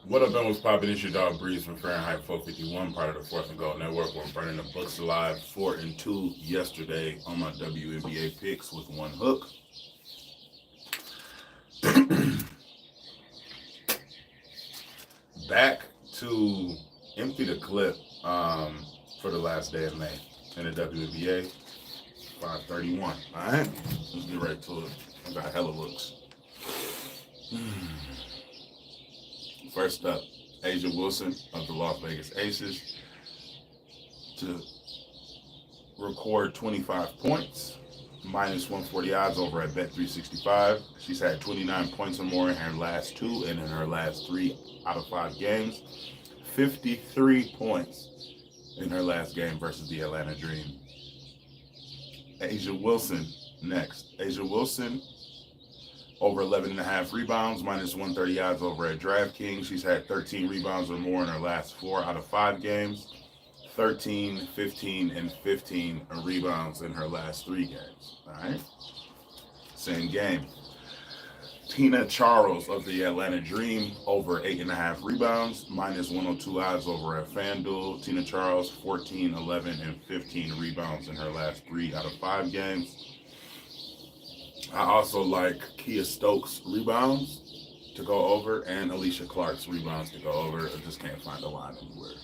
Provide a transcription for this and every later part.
What up, and what's poppin'? It's your dog Breeze from Fahrenheit 451, part of the Fourth and Gold Network. We're burning the books alive 4-2 yesterday on my WNBA picks with one hook. Back to empty the clip for the last day of May in the WNBA, 5:31. All right, let's get right to it. I got hella looks. First up, A'ja Wilson of the Las Vegas Aces to record 25 points, minus 140 odds over at Bet365. She's had 29 points or more in her last two and in her last 3 out of 5 games. 53 points in her last game versus the Atlanta Dream. A'ja Wilson next. A'ja Wilson over 11.5 rebounds, minus 130 odds over at DraftKings. She's had 13 rebounds or more in her last 4 out of 5 games. 13, 15, and 15 rebounds in her last 3 games. All right. Same game. Tina Charles of the Atlanta Dream over 8.5 rebounds, minus 102 odds over at FanDuel. Tina Charles 14, 11, and 15 rebounds in her last 3 out of 5 games. I also like Kia Stokes' rebounds to go over and Alicia Clark's rebounds to go over. I just can't find a line anywhere.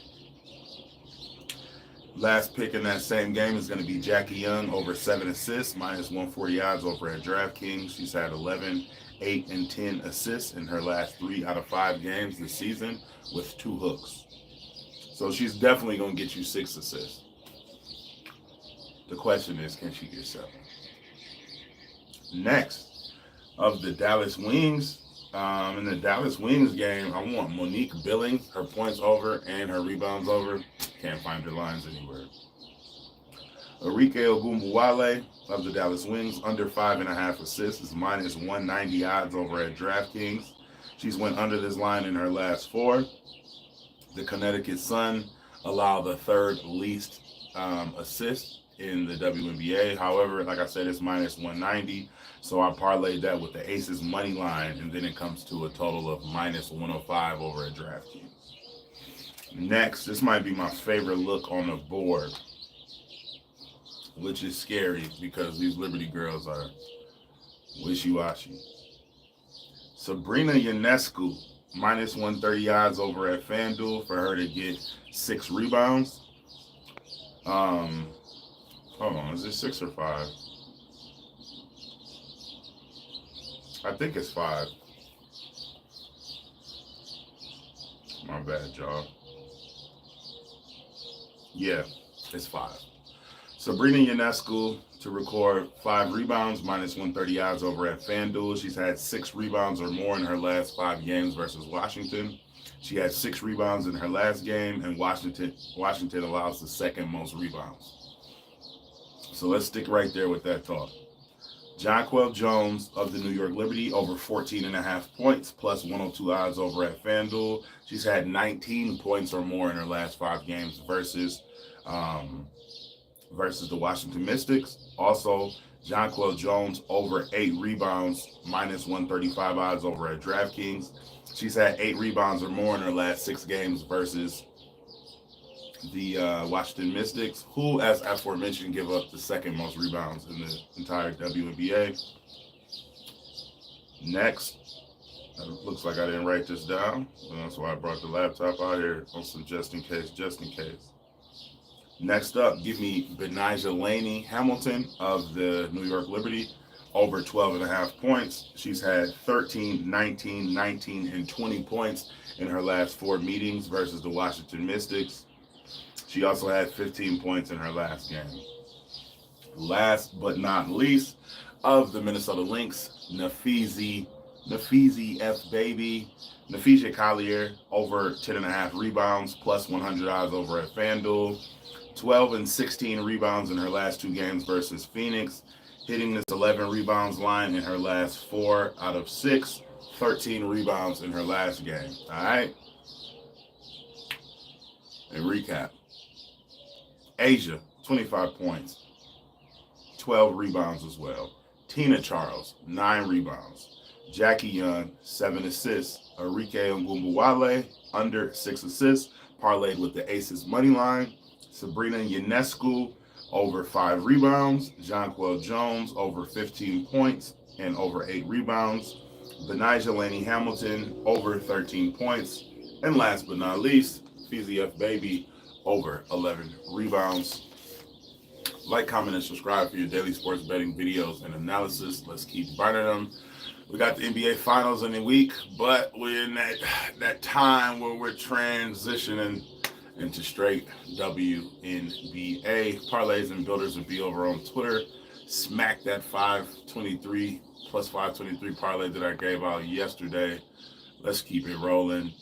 Last pick in that same game is going to be Jackie Young over 7 assists, minus 140 odds over at DraftKings. She's had 11, 8, and 10 assists in her last 3 out of 5 games this season with 2 hooks. So she's definitely going to get you 6 assists. The question is, can she get 7? Next, of the Dallas Wings, in the Dallas Wings game, I want Monique Billing, her points over and her rebounds over. Can't find her lines anywhere. Arike Ogunbowale of the Dallas Wings, under 5.5 assists, is minus 190 odds over at DraftKings. She's went under this line in her last 4. The Connecticut Sun allow the 3rd least assist in the WNBA. However, like I said, it's minus 190. So I parlayed that with the Aces money line, and then it comes to a total of minus 105 over at DraftKings. Next, this might be my favorite look on the board, which is scary because these Liberty girls are wishy-washy. Sabrina Ionescu, minus 130 odds over at FanDuel for her to get 6 rebounds. Hold on, is it 6 or 5? I think it's 5. My bad, y'all. Yeah, it's 5. Sabrina Ionescu to record 5 rebounds, minus 130 odds over at FanDuel. She's had 6 rebounds or more in her last 5 games versus Washington. She had 6 rebounds in her last game, and Washington allows the 2nd most rebounds. So let's stick right there with that talk. Jonquel Jones of the New York Liberty over 14.5 points, plus 102 odds over at FanDuel. She's had 19 points or more in her last 5 games versus the Washington Mystics. Also, Jonquel Jones over 8 rebounds, minus 135 odds over at DraftKings. She's had 8 rebounds or more in her last 6 games versus the Washington Mystics, who, as aforementioned, give up the 2nd most rebounds in the entire WNBA. Next, it looks like I didn't write this down, so that's why I brought the laptop out here on some just in case. Next up, give me Benijah Laney Hamilton of the New York Liberty, over 12.5 points. She's had 13, 19, 19, and 20 points in her last 4 meetings versus the Washington Mystics. She also had 15 points in her last game. Last but not least, of the Minnesota Lynx, Nafisi F. Baby, Naphesia Collier, over 10.5 rebounds, plus 100 odds over at FanDuel. 12 and 16 rebounds in her last 2 games versus Phoenix, hitting this 11 rebounds line in her last 4 out of 6, 13 rebounds in her last game. All right? And recap. A'ja, 25 points, 12 rebounds as well. Tina Charles, 9 rebounds. Jackie Young, 7 assists. Arike Wnba under 6 assists, parlayed with the Aces money line. Sabrina Ionescu, over 5 rebounds. Jonquel Jones, over 15 points and over 8 rebounds. Benijah Laney Hamilton, over 13 points. And last but not least, Wnba, over 11 rebounds. Like, comment, and subscribe for your daily sports betting videos and analysis. Let's keep burning them. We got the NBA Finals in the week, but we're in that time where we're transitioning into straight WNBA. Parlays and builders will be over on Twitter. Smack that 523 plus 523 parlay that I gave out yesterday. Let's keep it rolling.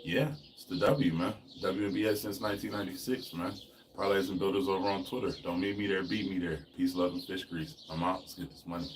Yeah, it's the W, man. WNBA since 1996, man. Parlays and builders over on Twitter. Don't meet me there, beat me there. Peace, love, and fish grease. I'm out. Let's get this money.